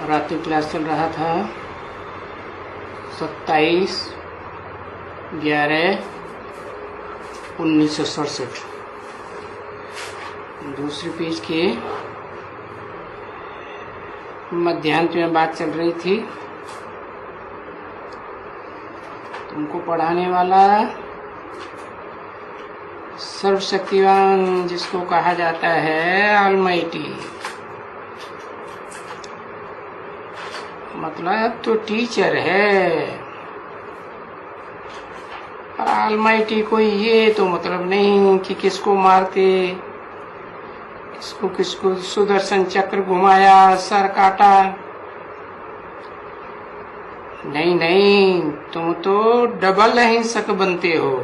रात्रि क्लास चल रहा था 27/11/1967। दूसरे पेज के मध्यांत में बात चल रही थी। तुमको पढ़ाने वाला सर्वशक्तिवान, जिसको कहा जाता है ऑलमाइटी, मतलब तो टीचर है। और ऑलमाइटी कोई ये तो मतलब नहीं कि किसको मारते, किसको सुदर्शन चक्र घुमाया, सर काटा। नहीं नहीं, तुम तो डबल अहिंसक बनते हो।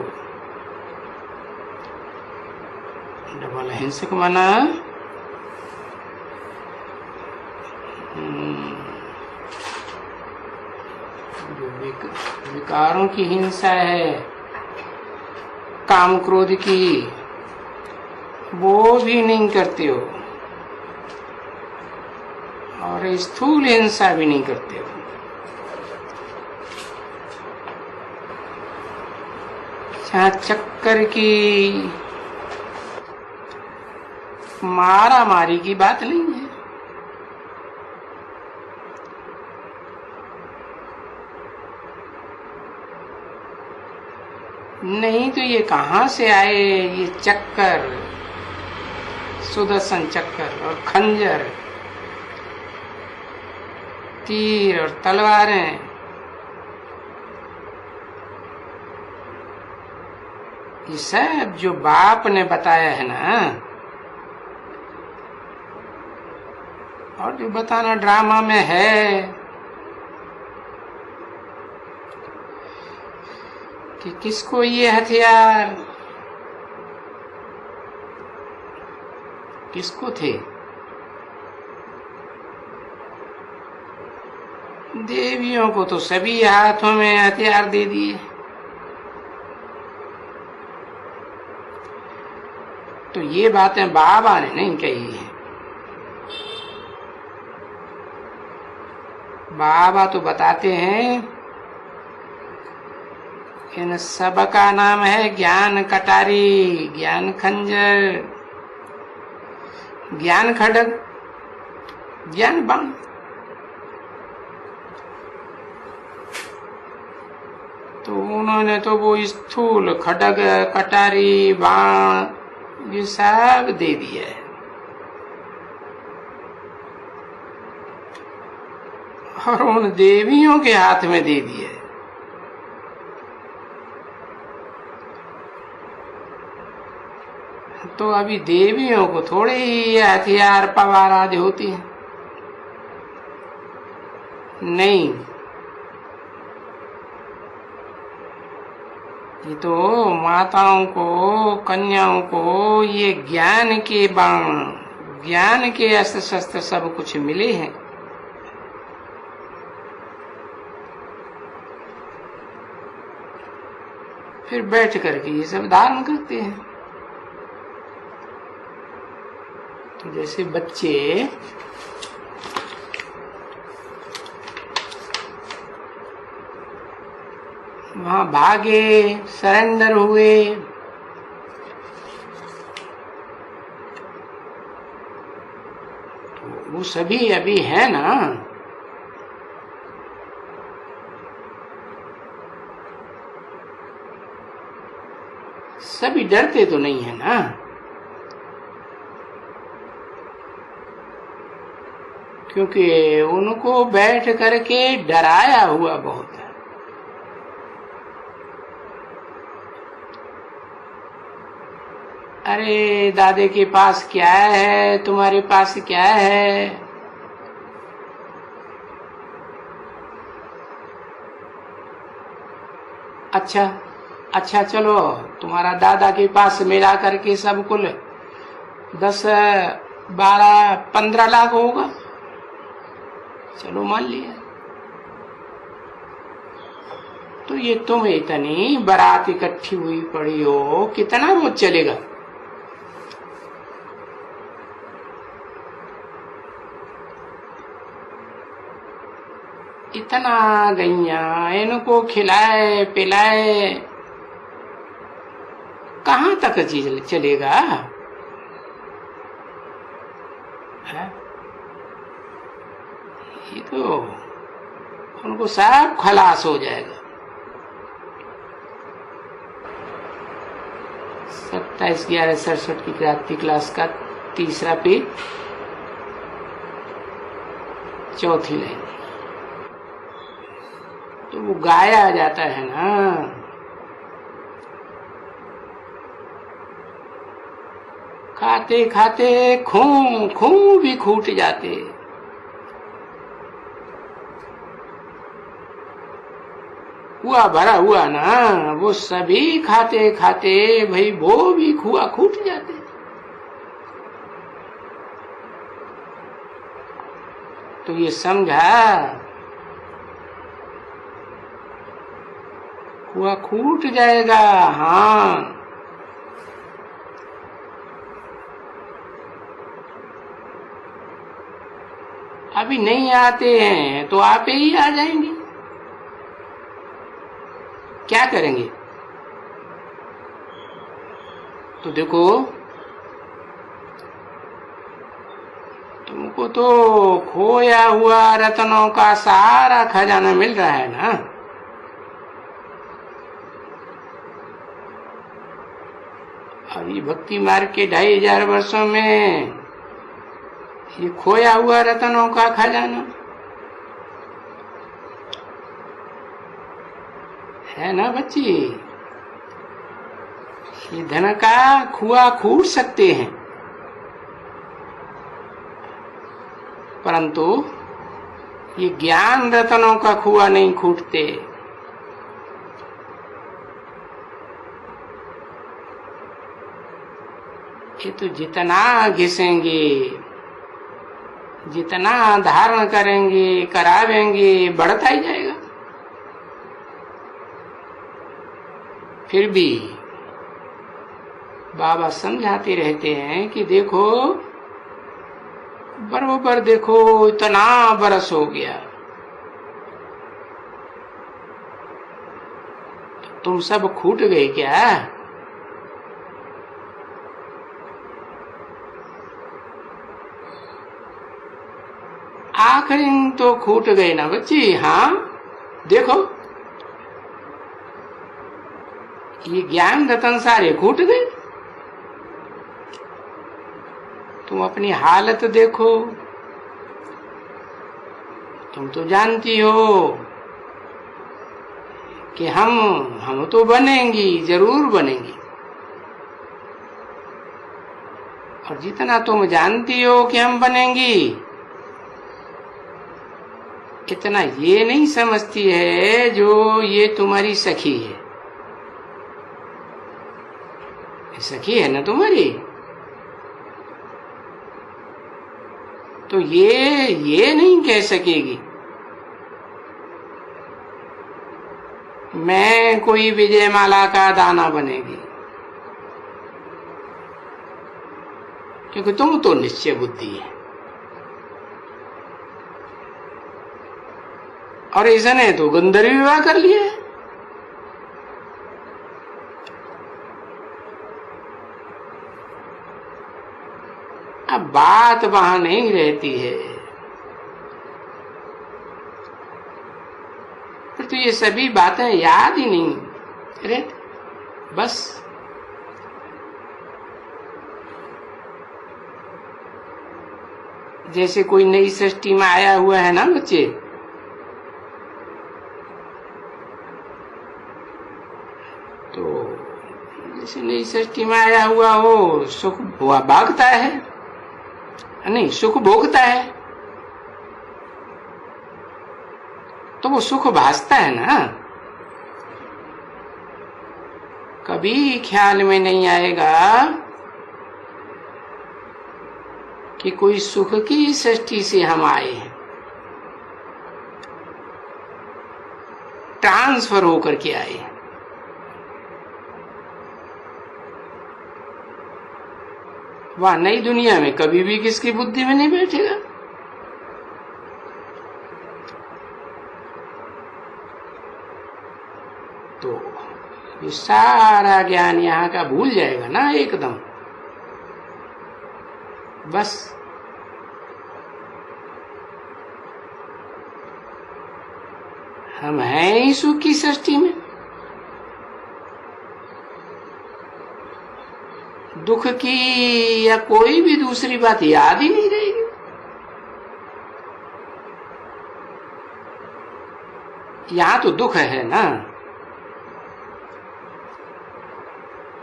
डबल अहिंसक माना जो विकारों की हिंसा है, काम क्रोध की, वो भी नहीं करते हो, और स्थूल हिंसा भी नहीं करते हो। जहाँ चक्कर की मारा मारी की बात नहीं है। नहीं तो ये कहाँ से आए ये चक्कर, सुदर्शन चक्कर और खंजर, तीर और तलवारें। ये सब जो बाप ने बताया है ना, और जो बताना ड्रामा में है कि किसको ये हथियार, किसको थे? देवियों को तो सभी हाथों में हथियार दे दिए। तो ये बातें बाबा ने नहीं कही है। बाबा तो बताते हैं इन सब का नाम है ज्ञान कटारी, ज्ञान खंजर, ज्ञान खड्ग, ज्ञान बाण। तो उन्होंने तो वो स्थूल खड्ग, कटारी, बाण ये सब दे दिया है। और उन देवियों के हाथ में दे दिया है। तो अभी देवियों को थोड़े ही हथियार पवार आदि होती है। नहीं, ये तो माताओं को, कन्याओं को ये ज्ञान के बाण, ज्ञान के अस्त्र शस्त्र सब कुछ मिले हैं। फिर बैठ करके ये सब धारण करते हैं। तो जैसे बच्चे वहां भागे, सरेंडर हुए, तो वो सभी अभी है ना। सभी डरते तो नहीं है ना। क्योंकि उनको बैठ करके डराया हुआ बहुत है। अरे दादे के पास क्या है, तुम्हारे पास क्या है? अच्छा अच्छा, चलो तुम्हारा दादा के पास मिला करके सब कुल 10, 12, 15 लाख होगा। चलो मान लिया। तो ये तुम इतनी बारात इकट्ठी हुई पड़ी हो, कितना वो चलेगा? इतना गैया, इनको खिलाए पिलाए, कहाँ तक चलेगा है? ये तो उनको सब खलास हो जाएगा। 27/11/67 की क्रांति क्लास का तीसरा पेज, चौथी लाइन। तो वो गाया जाता है ना, खाते खाते खूं खूं भी खूट जाते। हुआ भरा हुआ ना, वो सभी खाते खाते भाई वो भी खुआ खूट जाते। तो ये समझा, हुआ खूट जाएगा। हाँ, अभी नहीं आते हैं तो आप ही आ जाएंगे, क्या करेंगे? तो देखो, तुमको तो खोया हुआ रत्नों का सारा खजाना मिल रहा है ना। अभी भक्ति मार्ग के 2500 वर्षों में ये खोया हुआ रत्नों का खजाना है ना बच्ची। ये धन का खुआ खूट सकते हैं, परंतु ये ज्ञान रत्नों का खुआ नहीं खूटते। ये तो जितना घिसेंगे, जितना धारण करेंगे करावेंगे, बढ़ता ही जाएगा। फिर भी बाबा समझाते रहते हैं कि देखो, बरोबर देखो, इतना बरस हो गया, तुम सब खूट गए क्या? आखिरी तो खूट गए ना बच्ची। हाँ देखो, ये ज्ञान रतन सारे खूट गए। तुम अपनी हालत देखो, तुम तो जानती हो कि हम तो बनेंगी, जरूर बनेंगी। और जितना तुम जानती हो कि हम बनेंगी, इतना ये नहीं समझती है जो ये तुम्हारी सखी है। सखी है ना तुम्हारी, तो ये नहीं कह सकेगी मैं कोई विजयमाला का दाना बनेगी, क्योंकि तुम तो निश्चय बुद्धि है। और इसने तो गंधर्व विवाह कर लिया है। अब बात वहां नहीं रहती है, फिर तो ये सभी बातें याद ही नहीं रहती। बस जैसे कोई नई सृष्टि में आया हुआ है ना बच्चे, तो जैसे नई सृष्टि में आया हुआ हो, सुख भागता है, नहीं सुख भोगता है, तो वो सुख भासता है ना। कभी ख्याल में नहीं आएगा कि कोई सुख की सृष्टि से हम आए हैं, ट्रांसफर होकर के आए हैं। वह नई दुनिया में कभी भी किसकी बुद्धि में नहीं बैठेगा। तो ये सारा ज्ञान यहाँ का भूल जाएगा ना एकदम। बस हम हैं ही सुख की सृष्टि में, दुख की या कोई भी दूसरी बात याद ही नहीं रहेगी। यहां तो दुख है ना,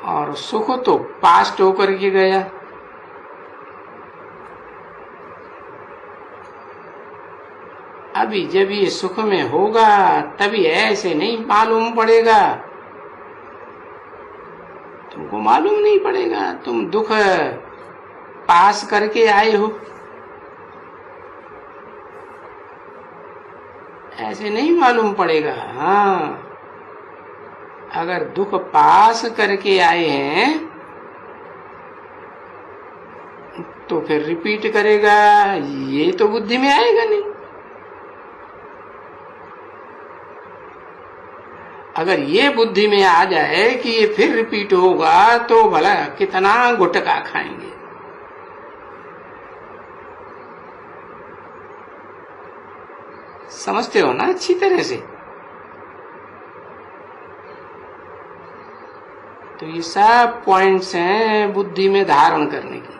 और सुख तो पास्ट होकर के गया। अभी जब ये सुख में होगा तभी ऐसे नहीं मालूम पड़ेगा, तुमको मालूम नहीं पड़ेगा। तुम दुख पास करके आए हो, ऐसे नहीं मालूम पड़ेगा। हाँ, अगर दुख पास करके आए हैं तो फिर रिपीट करेगा, ये तो बुद्धि में आएगा नहीं। अगर ये बुद्धि में आ जाए कि ये फिर रिपीट होगा तो भला कितना गुटखा खाएंगे। समझते हो ना अच्छी तरह से? तो ये सब पॉइंट्स हैं बुद्धि में धारण करने की।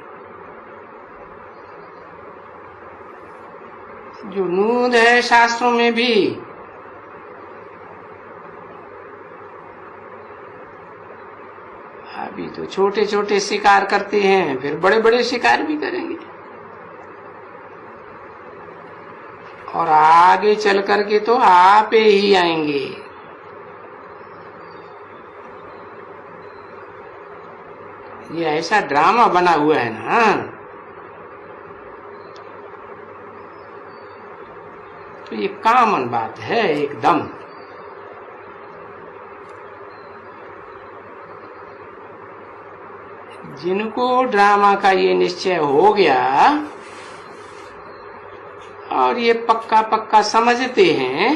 जो नूद है शास्त्रों में भी, अभी तो छोटे छोटे शिकार करते हैं, फिर बड़े बड़े शिकार भी करेंगे, और आगे चल करके तो आप ही आएंगे। ये ऐसा ड्रामा बना हुआ है ना, तो ये कॉमन बात है एकदम। जिनको ड्रामा का ये निश्चय हो गया और ये पक्का पक्का समझते हैं,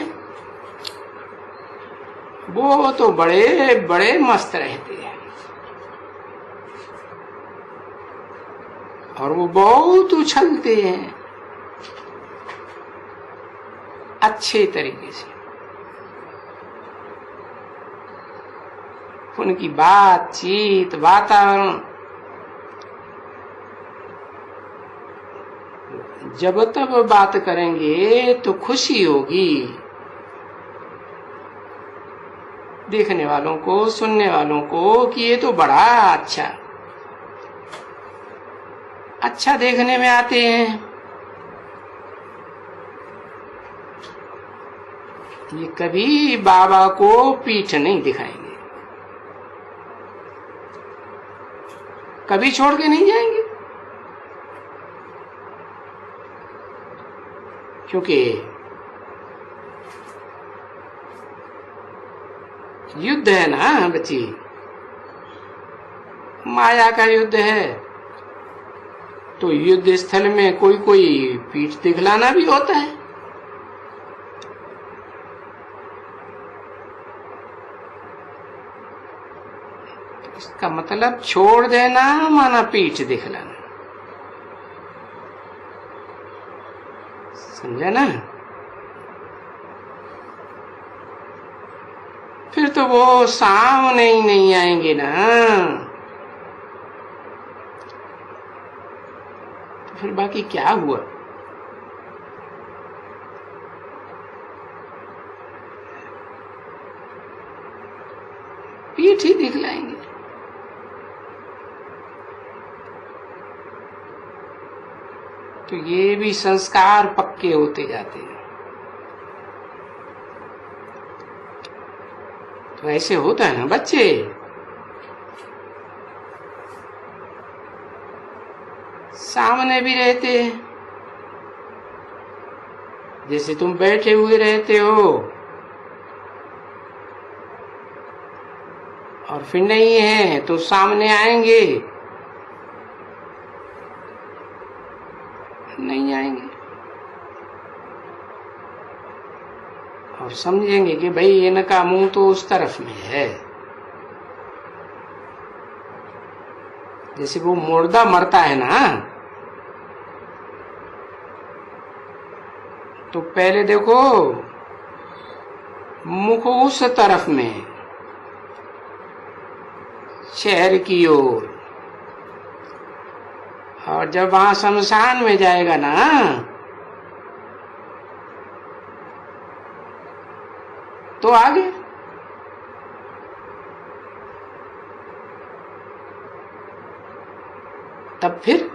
वो तो बड़े बड़े मस्त रहते हैं, और वो बहुत उछलते हैं अच्छे तरीके से। उनकी बातचीत, वातावरण, जब तब बात करेंगे तो खुशी होगी देखने वालों को, सुनने वालों को, कि ये तो बड़ा अच्छा देखने में आते हैं। ये कभी बाबा को पीठ नहीं दिखाएंगे, कभी छोड़ के नहीं जाएंगे, क्योंकि युद्ध है ना बच्ची, माया का युद्ध है। तो युद्ध स्थल में कोई कोई पीठ दिखलाना भी होता है। इसका मतलब छोड़ देना माना पीठ दिखलाना, समझा ना? फिर तो वो सामने ही नहीं आएंगे ना, तो फिर बाकी क्या हुआ? पीठ ही दिखलाएंगे। तो ये भी संस्कार पक्के होते जाते हैं। तो ऐसे होता है ना बच्चे, सामने भी रहते हैं, जैसे तुम बैठे हुए रहते हो, और फिर नहीं है तो सामने आएंगे, नहीं आएंगे। और समझेंगे कि भाई इनका मुंह तो उस तरफ में है। जैसे वो मुर्दा मरता है ना, तो पहले देखो मुख उस तरफ में, शहर की ओर, और जब वहां शमशान में जाएगा ना, तो आगे तब फिर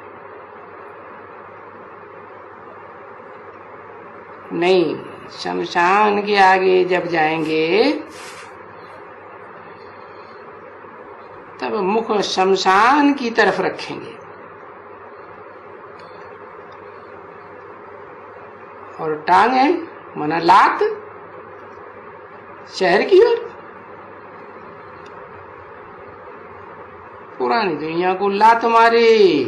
नहीं, शमशान के आगे जब जाएंगे तब मुख शमशान की तरफ रखेंगे और टांगे मना लात शहर की ओर। पुरानी दुनिया को लात मारे,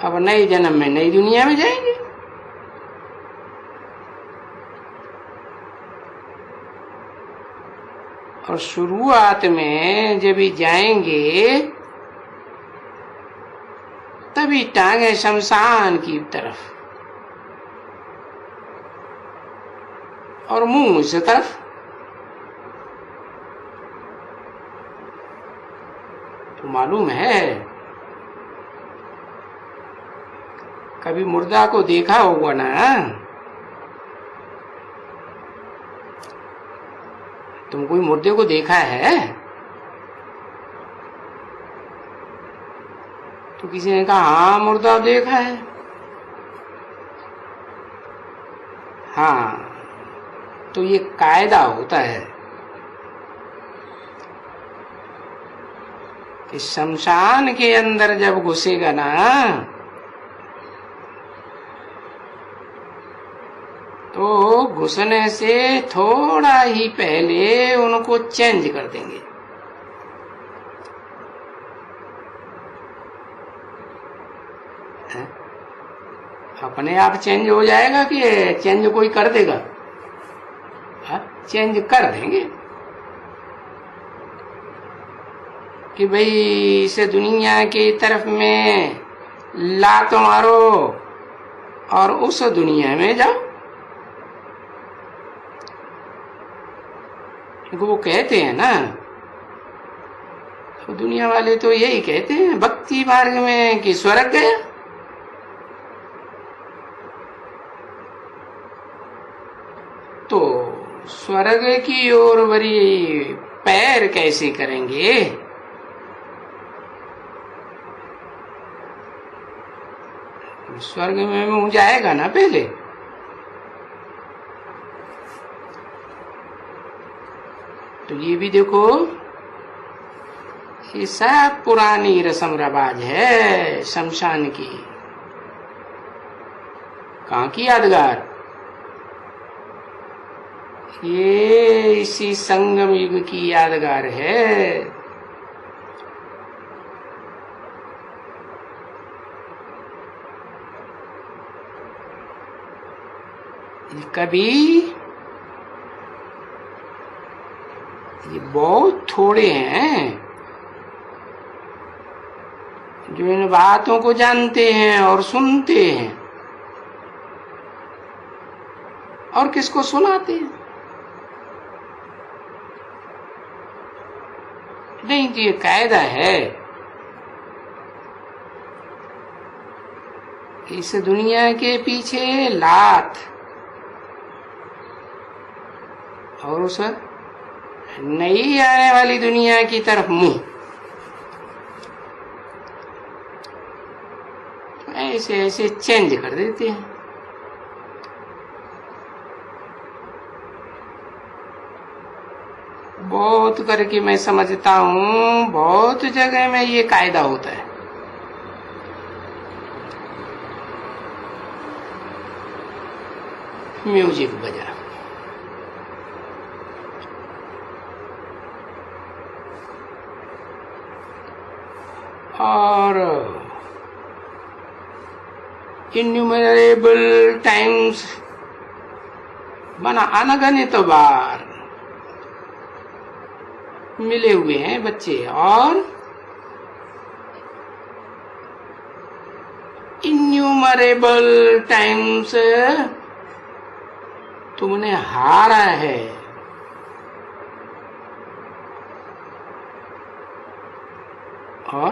अब नए जन्म में नई दुनिया में जाएंगे। और शुरुआत में जब भी जाएंगे तभी टांगे शमशान की तरफ और मुंह इस तरफ। तो मालूम है, कभी मुर्दा को देखा होगा ना, तुम कोई मुर्दे को देखा है? तो किसी ने कहा हाँ मुर्दा देखा है। हाँ, तो ये कायदा होता है कि शमशान के अंदर जब घुसेगा ना, तो घुसने से थोड़ा ही पहले उनको चेंज कर देंगे। अपने आप चेंज हो जाएगा कि चेंज कोई कर देगा? चेंज कर देंगे कि भाई इस दुनिया की तरफ में लात मारो और उस दुनिया में जाओ। वो कहते हैं ना, तो दुनिया वाले तो यही कहते हैं भक्ति मार्ग में कि स्वर्ग गया। तो स्वर्ग की ओर बड़ी पैर कैसे करेंगे? स्वर्ग में मुंह जाएगा ना पहले। तो ये भी देखो, ये सब पुरानी रस्म रवाज है शमशान की। कहाँ की यादगार? ये इसी संगम युग की यादगार है। कभी ये बहुत थोड़े हैं जो इन बातों को जानते हैं और सुनते हैं, और किसको सुनाते हैं। नहीं, ये कायदा है, इस दुनिया के पीछे लात और उस नई आने वाली दुनिया की तरफ मुंह। ऐसे ऐसे चेंज कर देते हैं। बहुत करके मैं समझता हूँ बहुत जगह में ये कायदा होता है। म्यूजिक बजा, और innumerable times माना अनगणित बार मिले हुए हैं बच्चे, और इन्यूमरेबल टाइम्स तुमने हारा है, और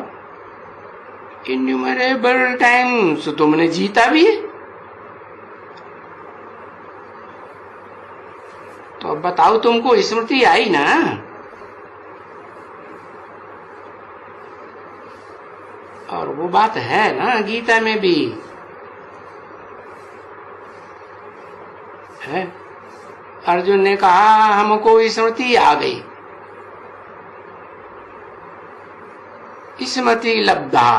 इन्यूमरेबल टाइम्स तुमने जीता भी है। तो अब बताओ, तुमको स्मृति आई ना? और वो बात है ना गीता में भी है। अर्जुन ने कहा हमको स्मृति आ गई, स्मृति लब्धा,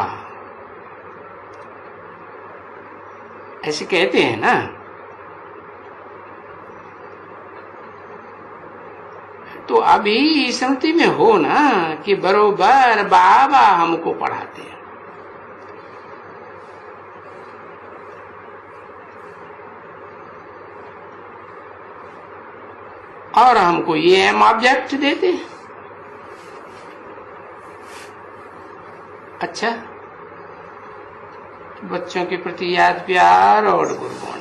ऐसे कहते हैं ना। तो अभी स्मृति में हो ना कि बरोबर बाबा हमको पढ़ाते हैं। और हमको ये एम ऑब्जेक्ट देते हैं। अच्छा, बच्चों के प्रति याद प्यार और गुड मॉर्निंग।